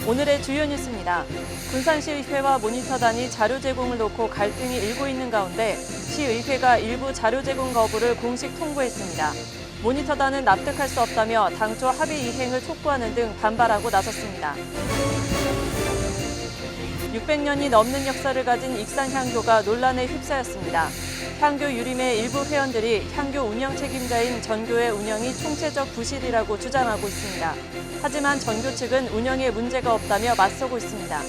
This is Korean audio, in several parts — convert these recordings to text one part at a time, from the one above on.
오늘의 주요 뉴스입니다. 군산시의회와 모니터단이 자료 제공을 놓고 갈등이 일고 있는 가운데 시의회가 일부 자료 제공 거부를 공식 통보했습니다. 모니터단은 납득할 수 없다며 당초 합의 이행을 촉구하는 등 반발하고 나섰습니다. 600년이 넘는 역사를 가진 익산향교가 논란에 휩싸였습니다. 향교 유림의 일부 회원들이 향교 운영 책임자인 전교의 운영이 총체적 부실이라고 주장하고 있습니다. 하지만 전교 측은 운영에 문제가 없다며 맞서고 있습니다.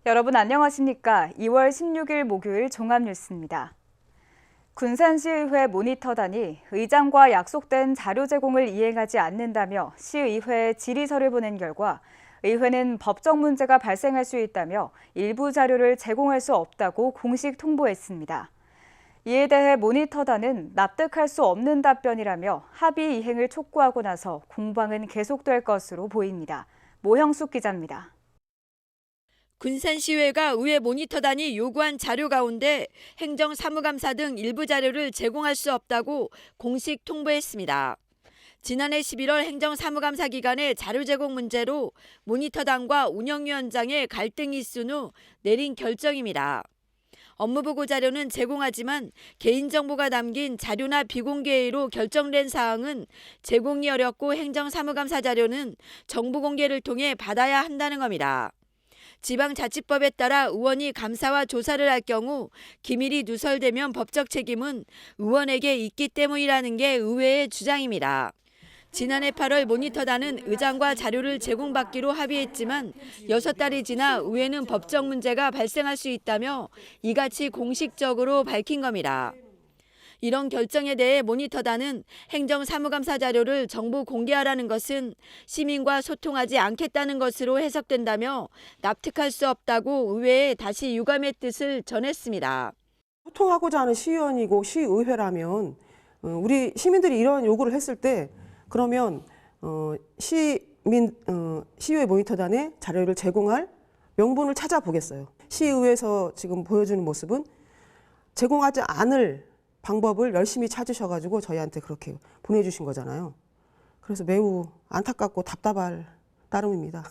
여러분 안녕하십니까? 2월 16일 목요일 종합뉴스입니다. 군산시의회 모니터단이 의장과 약속된 자료 제공을 이행하지 않는다며 시의회에 질의서를 보낸 결과 의회는 법적 문제가 발생할 수 있다며 일부 자료를 제공할 수 없다고 공식 통보했습니다. 이에 대해 모니터단은 납득할 수 없는 답변이라며 합의 이행을 촉구하고 나서 공방은 계속될 것으로 보입니다. 모형숙 기자입니다. 군산시의회가 의회 모니터단이 요구한 자료 가운데 행정사무감사 등 일부 자료를 제공할 수 없다고 공식 통보했습니다. 지난해 11월 행정사무감사 기간의 자료 제공 문제로 모니터단과 운영위원장의 갈등이 있은 후 내린 결정입니다. 업무보고 자료는 제공하지만 개인정보가 담긴 자료나 비공개로 결정된 사항은 제공이 어렵고 행정사무감사 자료는 정부 공개를 통해 받아야 한다는 겁니다. 지방자치법에 따라 의원이 감사와 조사를 할 경우 기밀이 누설되면 법적 책임은 의원에게 있기 때문이라는 게 의회의 주장입니다. 지난해 8월 모니터단은 의장과 자료를 제공받기로 합의했지만 6달이 지나 의회는 법적 문제가 발생할 수 있다며 이같이 공식적으로 밝힌 겁니다. 이런 결정에 대해 모니터단은 행정사무감사 자료를 정부 공개하라는 것은 시민과 소통하지 않겠다는 것으로 해석된다며 납득할 수 없다고 의회에 다시 유감의 뜻을 전했습니다. 소통하고자 하는 시의원이고 시의회라면 우리 시민들이 이런 요구를 했을 때 그러면 시의회 모니터단에 자료를 제공할 명분을 찾아보겠어요. 시의회에서 지금 보여주는 모습은 제공하지 않을 방법을 열심히 찾으셔가지고 저희한테 그렇게 보내주신 거잖아요. 그래서 매우 안타깝고 답답할 따름입니다.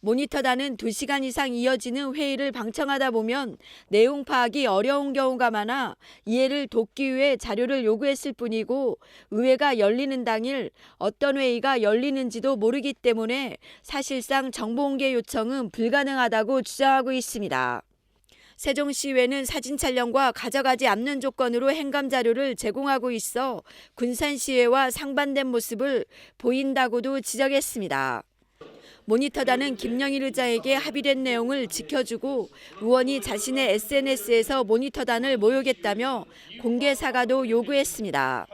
모니터단은 2시간 이상 이어지는 회의를 방청하다 보면 내용 파악이 어려운 경우가 많아 이해를 돕기 위해 자료를 요구했을 뿐이고 의회가 열리는 당일 어떤 회의가 열리는지도 모르기 때문에 사실상 정보 공개 요청은 불가능하다고 주장하고 있습니다. 세종시의회는 사진 촬영과 가져가지 않는 조건으로 행감 자료를 제공하고 있어 군산시의회와 상반된 모습을 보인다고도 지적했습니다. 모니터단은 김영일 의장에게 합의된 내용을 지켜주고 의원이 자신의 SNS에서 모니터단을 모욕했다며 공개 사과도 요구했습니다.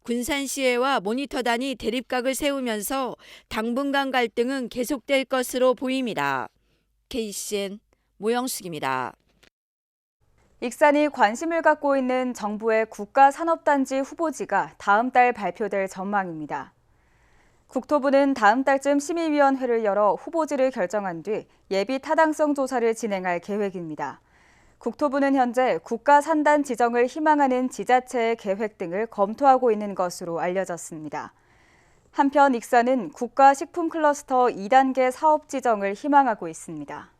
군산시의회와 모니터단이 대립각을 세우면서 당분간 갈등은 계속될 것으로 보입니다. KCN 모형숙입니다. 익산이 관심을 갖고 있는 정부의 국가산업단지 후보지가 다음 달 발표될 전망입니다. 국토부는 다음 달쯤 심의위원회를 열어 후보지를 결정한 뒤 예비 타당성 조사를 진행할 계획입니다. 국토부는 현재 국가산단 지정을 희망하는 지자체의 계획 등을 검토하고 있는 것으로 알려졌습니다. 한편 익산은 국가식품클러스터 2단계 사업 지정을 희망하고 있습니다.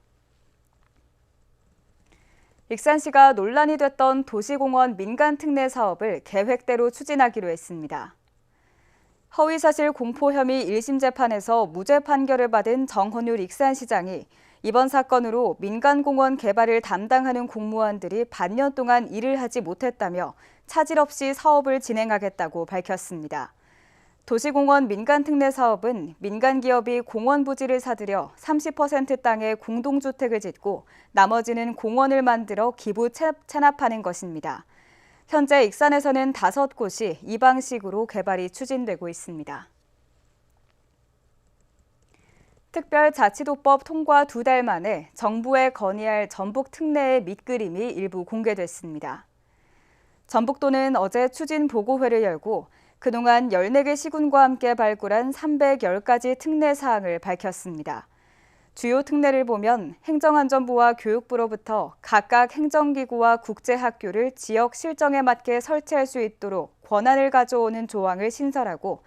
익산시가 논란이 됐던 도시공원 민간특례 사업을 계획대로 추진하기로 했습니다. 허위사실 공포 혐의 1심 재판에서 무죄 판결을 받은 정헌율 익산시장이 이번 사건으로 민간공원 개발을 담당하는 공무원들이 반년 동안 일을 하지 못했다며 차질 없이 사업을 진행하겠다고 밝혔습니다. 도시공원 민간특례 사업은 민간기업이 공원 부지를 사들여 30% 땅에 공동주택을 짓고 나머지는 공원을 만들어 기부 체납하는 것입니다. 현재 익산에서는 5곳이 이 방식으로 개발이 추진되고 있습니다. 특별자치도법 통과 2달 만에 정부에 건의할 전북 특례의 밑그림이 일부 공개됐습니다. 전북도는 어제 추진 보고회를 열고 그동안 14개 시군과 함께 발굴한 310가지 특례 사항을 밝혔습니다. 주요 특례를 보면 행정안전부와 교육부로부터 각각 행정기구와 국제학교를 지역 실정에 맞게 설치할 수 있도록 권한을 가져오는 조항을 신설하고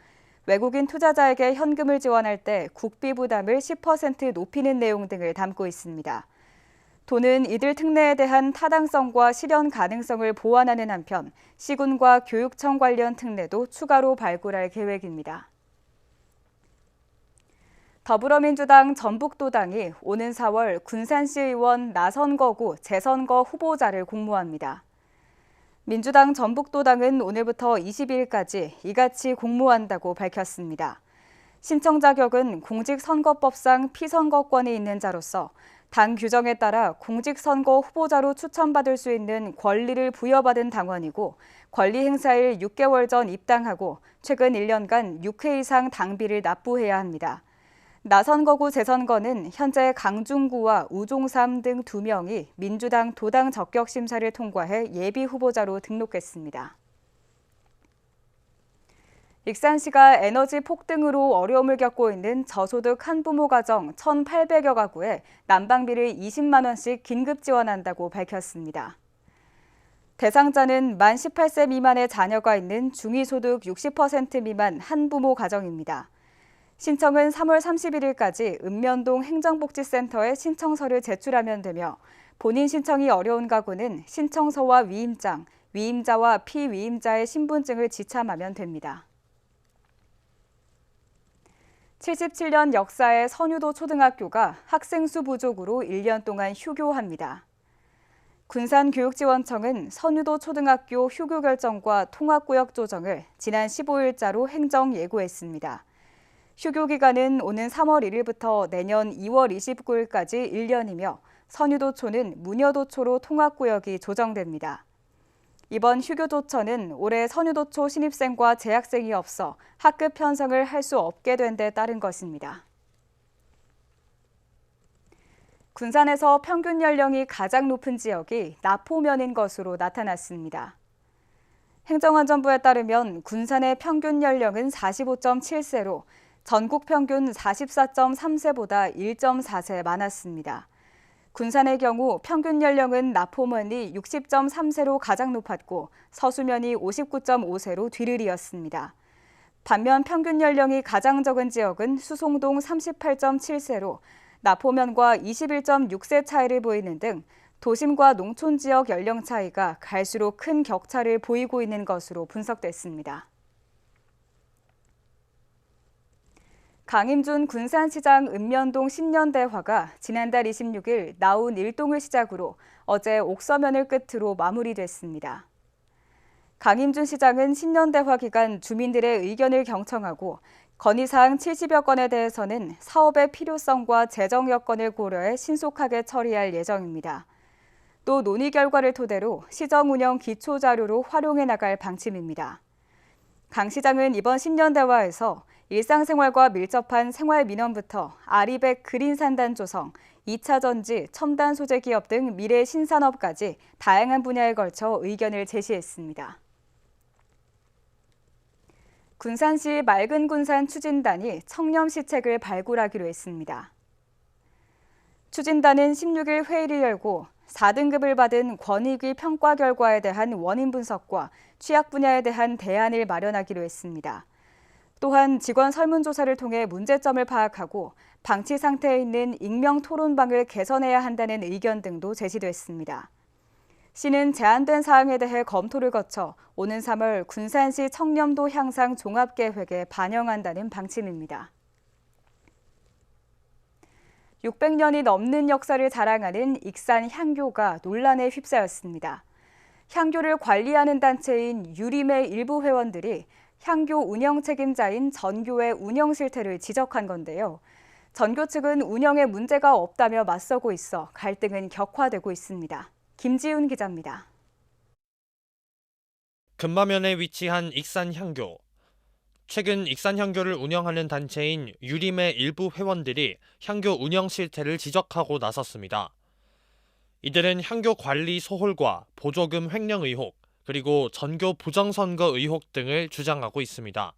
외국인 투자자에게 현금을 지원할 때 국비 부담을 10% 높이는 내용 등을 담고 있습니다. 도는 이들 특례에 대한 타당성과 실현 가능성을 보완하는 한편 시군과 교육청 관련 특례도 추가로 발굴할 계획입니다. 더불어민주당 전북도당이 오는 4월 군산시 의원 나선거구 재선거 후보자를 공모합니다. 민주당 전북도당은 오늘부터 22일까지 이같이 공모한다고 밝혔습니다. 신청 자격은 공직선거법상 피선거권이 있는 자로서 당 규정에 따라 공직선거 후보자로 추천받을 수 있는 권리를 부여받은 당원이고 권리 행사일 6개월 전 입당하고 최근 1년간 6회 이상 당비를 납부해야 합니다. 나선거구 재선거는 현재 강중구와 우종삼 등 2명이 민주당 도당 적격 심사를 통과해 예비 후보자로 등록했습니다. 익산시가 에너지 폭등으로 어려움을 겪고 있는 저소득 한부모 가정 1,800여 가구에 난방비를 20만 원씩 긴급 지원한다고 밝혔습니다. 대상자는 만 18세 미만의 자녀가 있는 중위소득 60% 미만 한부모 가정입니다. 신청은 3월 31일까지 읍면동 행정복지센터에 신청서를 제출하면 되며 본인 신청이 어려운 가구는 신청서와 위임장, 위임자와 피위임자의 신분증을 지참하면 됩니다. 77년 역사의 선유도 초등학교가 학생 수 부족으로 1년 동안 휴교합니다. 군산교육지원청은 선유도 초등학교 휴교 결정과 통합구역 조정을 지난 15일자로 행정 예고했습니다. 휴교 기간은 오는 3월 1일부터 내년 2월 29일까지 1년이며 선유도초는 무녀도초로 통합구역이 조정됩니다. 이번 휴교 조처는 올해 선유도초 신입생과 재학생이 없어 학급 편성을 할 수 없게 된 데 따른 것입니다. 군산에서 평균 연령이 가장 높은 지역이 나포면인 것으로 나타났습니다. 행정안전부에 따르면 군산의 평균 연령은 45.7세로 전국 평균 44.3세보다 1.4세 많았습니다. 군산의 경우 평균 연령은 나포면이 60.3세로 가장 높았고 서수면이 59.5세로 뒤를 이었습니다. 반면 평균 연령이 가장 적은 지역은 수송동 38.7세로 나포면과 21.6세 차이를 보이는 등 도심과 농촌 지역 연령 차이가 갈수록 큰 격차를 보이고 있는 것으로 분석됐습니다. 강임준 군산시장 읍면동 10년대화가 지난달 26일 나운 일동을 시작으로 어제 옥서면을 끝으로 마무리됐습니다. 강임준 시장은 10년대화 기간 주민들의 의견을 경청하고 건의사항 70여 건에 대해서는 사업의 필요성과 재정 여건을 고려해 신속하게 처리할 예정입니다. 또 논의 결과를 토대로 시정 운영 기초 자료로 활용해 나갈 방침입니다. 강 시장은 이번 10년대화에서 일상생활과 밀접한 생활민원부터 아리백 그린산단 조성, 2차 전지, 첨단 소재 기업 등 미래 신산업까지 다양한 분야에 걸쳐 의견을 제시했습니다. 군산시 맑은 군산 추진단이 청렴시책을 발굴하기로 했습니다. 추진단은 16일 회의를 열고 4등급을 받은 권익위 평가 결과에 대한 원인 분석과 취약 분야에 대한 대안을 마련하기로 했습니다. 또한 직원 설문조사를 통해 문제점을 파악하고 방치 상태에 있는 익명 토론방을 개선해야 한다는 의견 등도 제시됐습니다. 시는 제안된 사항에 대해 검토를 거쳐 오는 3월 군산시 청렴도 향상 종합계획에 반영한다는 방침입니다. 600년이 넘는 역사를 자랑하는 익산 향교가 논란에 휩싸였습니다. 향교를 관리하는 단체인 유림의 일부 회원들이 향교 운영 책임자인 전교의 운영 실태를 지적한 건데요. 전교 측은 운영에 문제가 없다며 맞서고 있어 갈등은 격화되고 있습니다. 김지훈 기자입니다. 금마면에 위치한 익산 향교. 최근 익산 향교를 운영하는 단체인 유림의 일부 회원들이 향교 운영 실태를 지적하고 나섰습니다. 이들은 향교 관리 소홀과 보조금 횡령 의혹, 그리고 전교 부정선거 의혹 등을 주장하고 있습니다.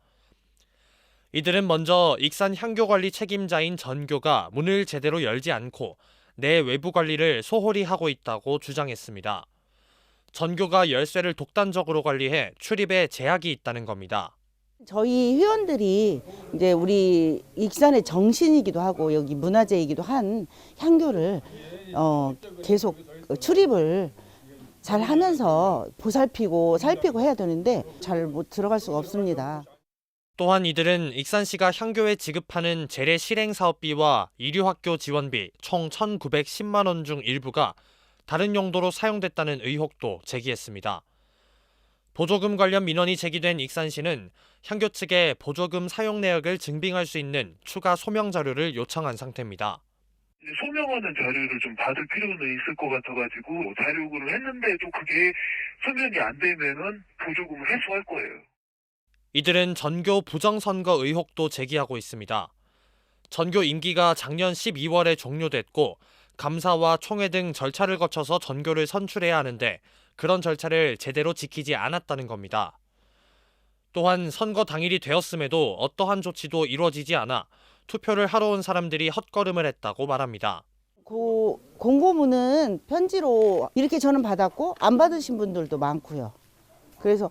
이들은 먼저 익산 향교관리 책임자인 전교가 문을 제대로 열지 않고 내 외부 관리를 소홀히 하고 있다고 주장했습니다. 전교가 열쇠를 독단적으로 관리해 출입에 제약이 있다는 겁니다. 저희 회원들이 이제 우리 익산의 정신이기도 하고 여기 문화재이기도 한 향교를 계속 출입을 잘 하면서 보살피고 살피고 해야 되는데 잘 못 들어갈 수가 없습니다. 또한 이들은 익산시가 향교에 지급하는 재래 실행 사업비와 이류학교 지원비 총 1,910만 원 중 일부가 다른 용도로 사용됐다는 의혹도 제기했습니다. 보조금 관련 민원이 제기된 익산시는 향교 측에 보조금 사용 내역을 증빙할 수 있는 추가 소명 자료를 요청한 상태입니다. 소명하는 자료를 좀 받을 필요는 있을 것 같아가지고 자료 요구를 했는데도 그게 소명이 안 되면은 보조금을 회수할 거예요. 이들은 전교 부정선거 의혹도 제기하고 있습니다. 전교 임기가 작년 12월에 종료됐고 감사와 총회 등 절차를 거쳐서 전교를 선출해야 하는데 그런 절차를 제대로 지키지 않았다는 겁니다. 또한 선거 당일이 되었음에도 어떠한 조치도 이루어지지 않아 투표를 하러 온 사람들이 헛걸음을 했다고 말합니다. 공고문은 편지로 이렇게 저는 받았고 안 받으신 분들도 많고요. 그래서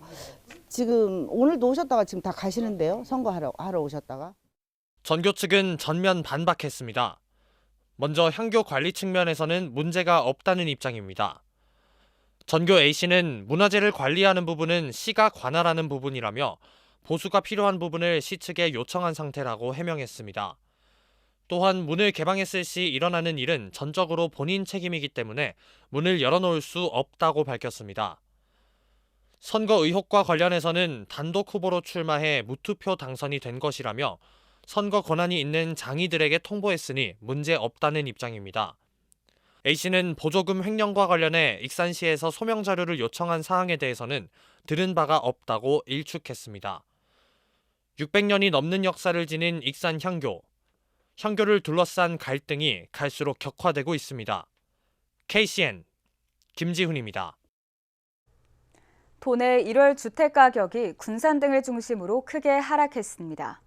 지금 오늘도 오셨다가 지금 다 가시는데요. 선거하러 오셨다가. 전교 측은 전면 반박했습니다. 먼저 향교 관리 측면에서는 문제가 없다는 입장입니다. 전교 A씨는 문화재를 관리하는 부분은 시가 관할하는 부분이라며 보수가 필요한 부분을 시 측에 요청한 상태라고 해명했습니다. 또한 문을 개방했을 시 일어나는 일은 전적으로 본인 책임이기 때문에 문을 열어놓을 수 없다고 밝혔습니다. 선거 의혹과 관련해서는 단독 후보로 출마해 무투표 당선이 된 것이라며 선거 권한이 있는 장의들에게 통보했으니 문제 없다는 입장입니다. A씨는 보조금 횡령과 관련해 익산시에서 소명 자료를 요청한 사항에 대해서는 들은 바가 없다고 일축했습니다. 600년이 넘는 역사를 지닌 익산 향교. 향교를 둘러싼 갈등이 갈수록 격화되고 있습니다. KCN 김지훈입니다. 도내 1월 주택가격이 군산 등을 중심으로 크게 하락했습니다.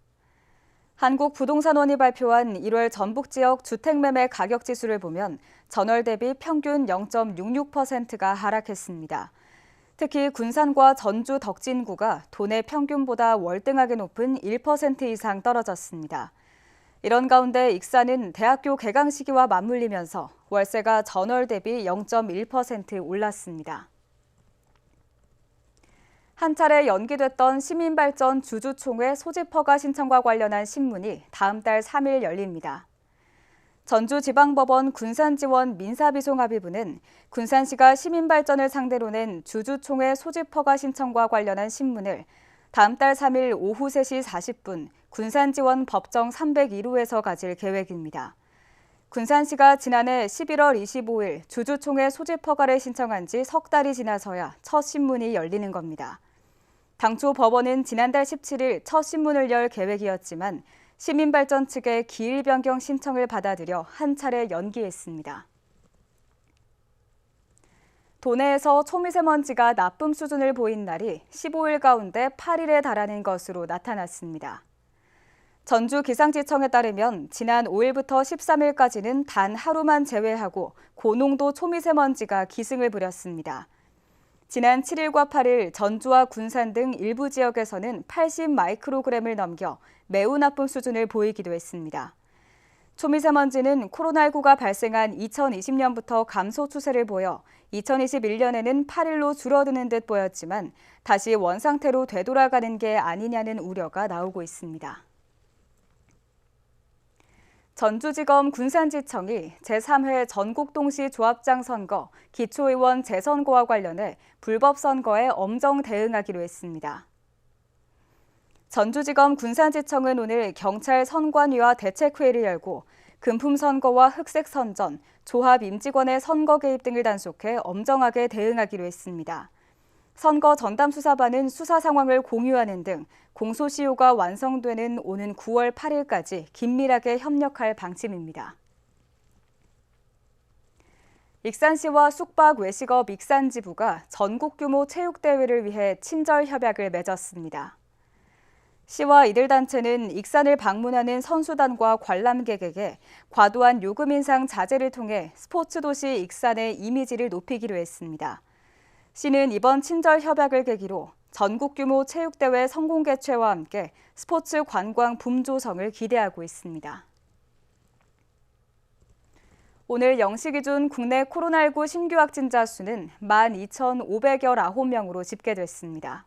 한국부동산원이 발표한 1월 전북 지역 주택매매 가격 지수를 보면 전월 대비 평균 0.66%가 하락했습니다. 특히 군산과 전주 덕진구가 도내 평균보다 월등하게 높은 1% 이상 떨어졌습니다. 이런 가운데 익산은 대학교 개강 시기와 맞물리면서 월세가 전월 대비 0.1% 올랐습니다. 한 차례 연기됐던 시민발전 주주총회 소집 허가 신청과 관련한 신문이 다음 달 3일 열립니다. 전주지방법원 군산지원 민사비송합의부는 군산시가 시민발전을 상대로 낸 주주총회 소집 허가 신청과 관련한 신문을 다음 달 3일 오후 3시 40분 군산지원 법정 301호에서 가질 계획입니다. 군산시가 지난해 11월 25일 주주총회 소집 허가를 신청한 지 석 달이 지나서야 첫 신문이 열리는 겁니다. 당초 법원은 지난달 17일 첫 신문을 열 계획이었지만 시민발전 측의 기일 변경 신청을 받아들여 한 차례 연기했습니다. 도내에서 초미세먼지가 나쁨 수준을 보인 날이 15일 가운데 8일에 달하는 것으로 나타났습니다. 전주기상지청에 따르면 지난 5일부터 13일까지는 단 하루만 제외하고 고농도 초미세먼지가 기승을 부렸습니다. 지난 7일과 8일 전주와 군산 등 일부 지역에서는 80 마이크로그램을 넘겨 매우 나쁨 수준을 보이기도 했습니다. 초미세먼지는 코로나19가 발생한 2020년부터 감소 추세를 보여 2021년에는 8일로 줄어드는 듯 보였지만 다시 원상태로 되돌아가는 게 아니냐는 우려가 나오고 있습니다. 전주지검 군산지청이 제3회 전국동시 조합장 선거, 기초의원 재선거와 관련해 불법 선거에 엄정 대응하기로 했습니다. 전주지검 군산지청은 오늘 경찰 선관위와 대책회의를 열고 금품 선거와 흑색 선전, 조합 임직원의 선거 개입 등을 단속해 엄정하게 대응하기로 했습니다. 선거 전담수사반은 수사 상황을 공유하는 등 공소시효가 완성되는 오는 9월 8일까지 긴밀하게 협력할 방침입니다. 익산시와 숙박 외식업 익산지부가 전국 규모 체육대회를 위해 친절 협약을 맺었습니다. 시와 이들 단체는 익산을 방문하는 선수단과 관람객에게 과도한 요금 인상 자제를 통해 스포츠 도시 익산의 이미지를 높이기로 했습니다. 시는 이번 친절 협약을 계기로 전국 규모 체육대회 성공 개최와 함께 스포츠 관광 붐 조성을 기대하고 있습니다. 오늘 0시 기준 국내 코로나19 신규 확진자 수는 12,519명으로 집계됐습니다.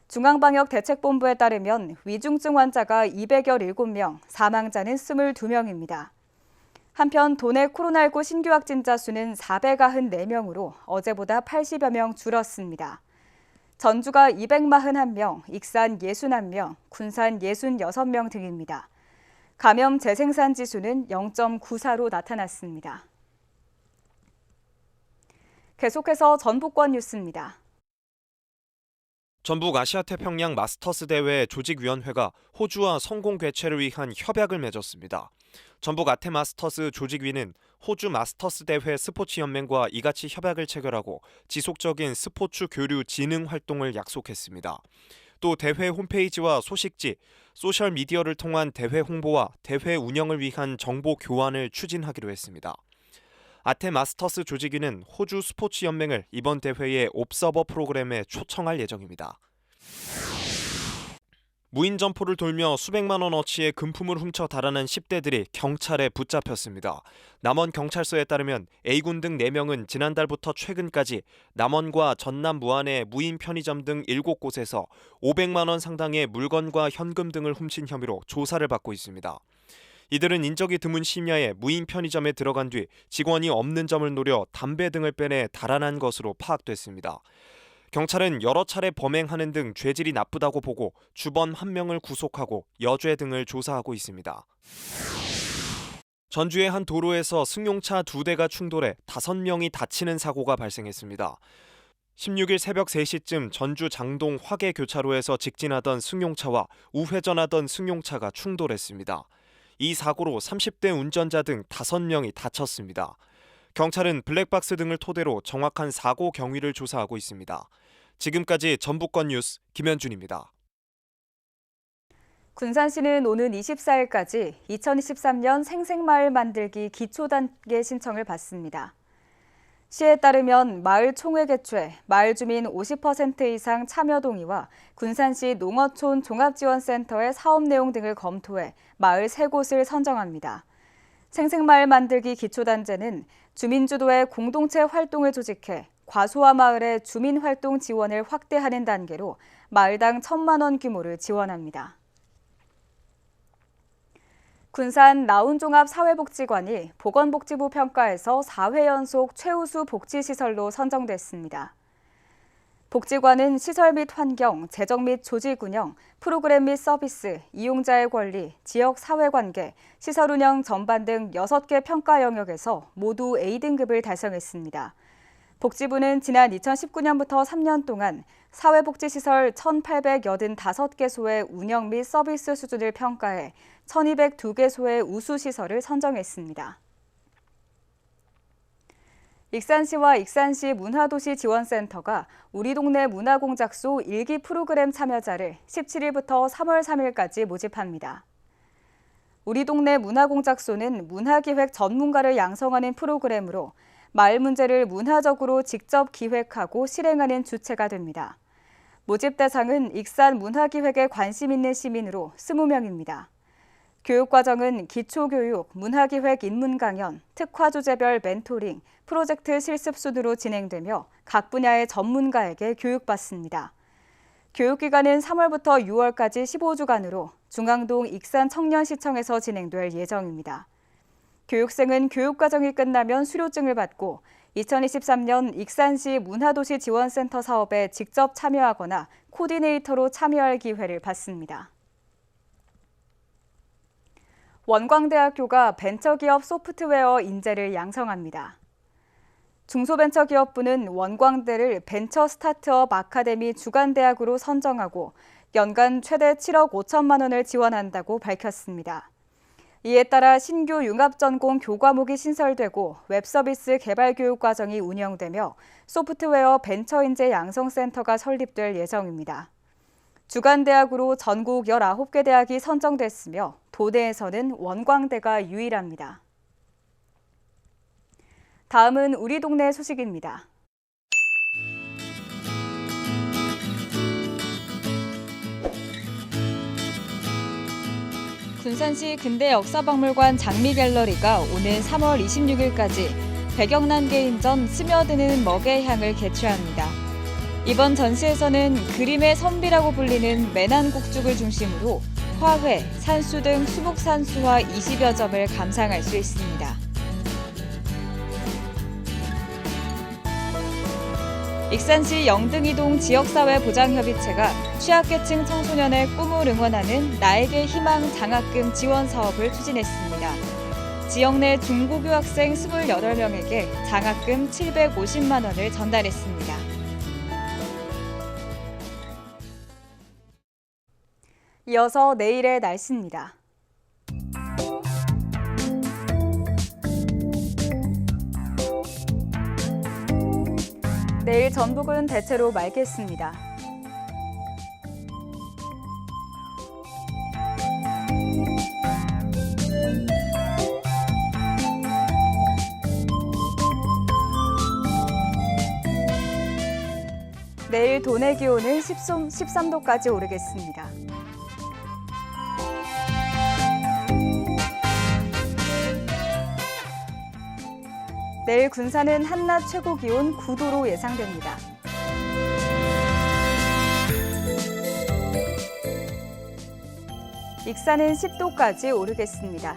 중앙방역대책본부에 따르면 위중증 환자가 217명, 사망자는 22명입니다. 한편 도내 코로나19 신규 확진자 수는 494명으로 어제보다 80여 명 줄었습니다. 전주가 241명, 익산 61명, 군산 66명 등입니다. 감염 재생산 지수는 0.94로 나타났습니다. 계속해서 전북권 뉴스입니다. 전북 아시아태평양 마스터스 대회 조직위원회가 호주와 성공 개최를 위한 협약을 맺었습니다. 전북 아태마스터스 조직위는 호주 마스터스 대회 스포츠연맹과 이같이 협약을 체결하고 지속적인 스포츠 교류 진흥 활동을 약속했습니다. 또 대회 홈페이지와 소식지, 소셜미디어를 통한 대회 홍보와 대회 운영을 위한 정보 교환을 추진하기로 했습니다. 아태 마스터스 조직위는 호주 스포츠 연맹을 이번 대회의 옵서버 프로그램에 초청할 예정입니다. 무인 점포를 돌며 수백만 원어치의 금품을 훔쳐 달아난 10대들이 경찰에 붙잡혔습니다. 남원경찰서에 따르면 A군 등 4명은 지난달부터 최근까지 남원과 전남 무안의 무인 편의점 등 7곳에서 500만 원 상당의 물건과 현금 등을 훔친 혐의로 조사를 받고 있습니다. 이들은 인적이 드문 심야에 무인 편의점에 들어간 뒤 직원이 없는 점을 노려 담배 등을 빼내 달아난 것으로 파악됐습니다. 경찰은 여러 차례 범행하는 등 죄질이 나쁘다고 보고 주범 1명을 구속하고 여죄 등을 조사하고 있습니다. 전주의 한 도로에서 승용차 2대가 충돌해 5명이 다치는 사고가 발생했습니다. 16일 새벽 3시쯤 전주 장동 화계교차로에서 직진하던 승용차와 우회전하던 승용차가 충돌했습니다. 이 사고로 30대 운전자 등 5명이 다쳤습니다. 경찰은 블랙박스 등을 토대로 정확한 사고 경위를 조사하고 있습니다. 지금까지 전북권 뉴스 김현준입니다. 군산시는 오는 24일까지 2023년 생생마을 만들기 기초단계 신청을 받습니다. 시에 따르면 마을 총회 개최, 마을 주민 50% 이상 참여 동의와 군산시 농어촌 종합지원센터의 사업 내용 등을 검토해 마을 3곳을 선정합니다. 생생마을 만들기 기초단체는 주민주도의 공동체 활동을 조직해 과소화 마을의 주민활동 지원을 확대하는 단계로 마을당 1,000만 원 규모를 지원합니다. 군산 나운종합사회복지관이 보건복지부 평가에서 4회 연속 최우수 복지시설로 선정됐습니다. 복지관은 시설 및 환경, 재정 및 조직 운영, 프로그램 및 서비스, 이용자의 권리, 지역 사회관계, 시설 운영 전반 등 6개 평가 영역에서 모두 A등급을 달성했습니다. 복지부는 지난 2019년부터 3년 동안 사회복지시설 1,885개소의 운영 및 서비스 수준을 평가해 1,202개소의 우수시설을 선정했습니다. 익산시와 익산시 문화도시지원센터가 우리 동네 문화공작소 1기 프로그램 참여자를 17일부터 3월 3일까지 모집합니다. 우리 동네 문화공작소는 문화기획 전문가를 양성하는 프로그램으로 마을 문제를 문화적으로 직접 기획하고 실행하는 주체가 됩니다. 모집 대상은 익산 문화기획에 관심 있는 시민으로 20명입니다. 교육과정은 기초교육, 문화기획 입문 강연, 특화 주제별 멘토링, 프로젝트 실습 순으로 진행되며 각 분야의 전문가에게 교육받습니다. 교육기간은 3월부터 6월까지 15주간으로 중앙동 익산 청년시청에서 진행될 예정입니다. 교육생은 교육과정이 끝나면 수료증을 받고 2023년 익산시 문화도시지원센터 사업에 직접 참여하거나 코디네이터로 참여할 기회를 받습니다. 원광대학교가 벤처기업 소프트웨어 인재를 양성합니다. 중소벤처기업부는 원광대를 벤처 스타트업 아카데미 주간대학으로 선정하고 연간 최대 7억 5천만 원을 지원한다고 밝혔습니다. 이에 따라 신규 융합전공 교과목이 신설되고 웹서비스 개발 교육 과정이 운영되며 소프트웨어 벤처 인재 양성센터가 설립될 예정입니다. 주간대학으로 전국 19개 대학이 선정됐으며 도내에서는 원광대가 유일합니다. 다음은 우리 동네 소식입니다. 군산시 근대역사박물관 장미갤러리가 오는 3월 26일까지 백영란 개인전 스며드는 먹의 향을 개최합니다. 이번 전시에서는 그림의 선비라고 불리는 매난국죽을 중심으로 화훼, 산수 등 수목산수화 20여 점을 감상할 수 있습니다. 익산시 영등이동 지역사회보장협의체가 취약계층 청소년의 꿈을 응원하는 나에게 희망 장학금 지원 사업을 추진했습니다. 지역 내 중고교 학생 28명에게 장학금 750만 원을 전달했습니다. 이어서 내일의 날씨입니다. 내일 전북은 대체로 맑겠습니다. 내일 도내 기온은 13도까지 오르겠습니다. 내일 군산은 한낮 최고 기온 9도로 예상됩니다. 익산은 10도까지 오르겠습니다.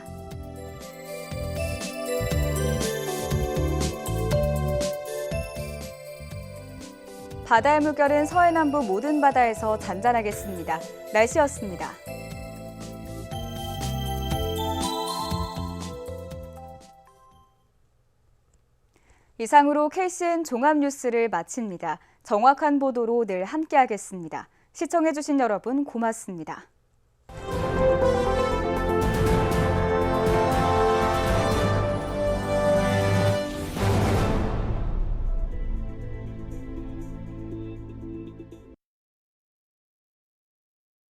바다의 물결은 서해남부 모든 바다에서 잔잔하겠습니다. 날씨였습니다. 이상으로 KCN 종합뉴스를 마칩니다. 정확한 보도로 늘 함께하겠습니다. 시청해주신 여러분 고맙습니다.